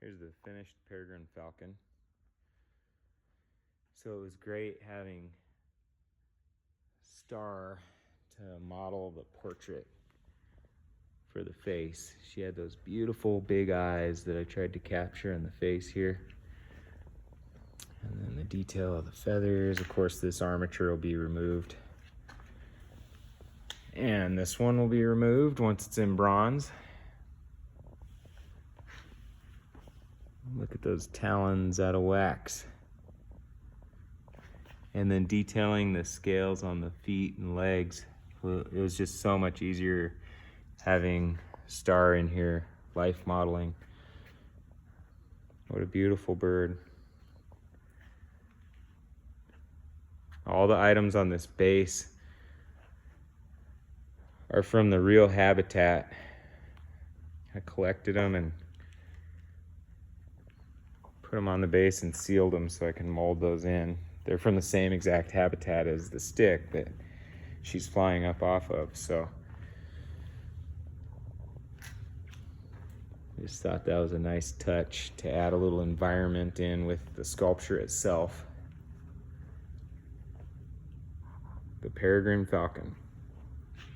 Here's the finished Peregrine Falcon. So it was great having Star to model the portrait for the face. She had those beautiful big eyes that I tried to capture in the face here. And then the detail of the feathers. Of course, this armature will be removed. And this one will be removed once it's in bronze. Look at those talons out of wax. And then detailing the scales on the feet and legs. It was just so much easier having Star in here, life modeling. What a beautiful bird. All the items on this base are from the real habitat. I collected them and put them on the base and sealed them so I can mold those in. They're from the same exact habitat as the stick that she's flying up off of, so I just thought that was a nice touch to add a little environment in with the sculpture itself. The Peregrine Falcon.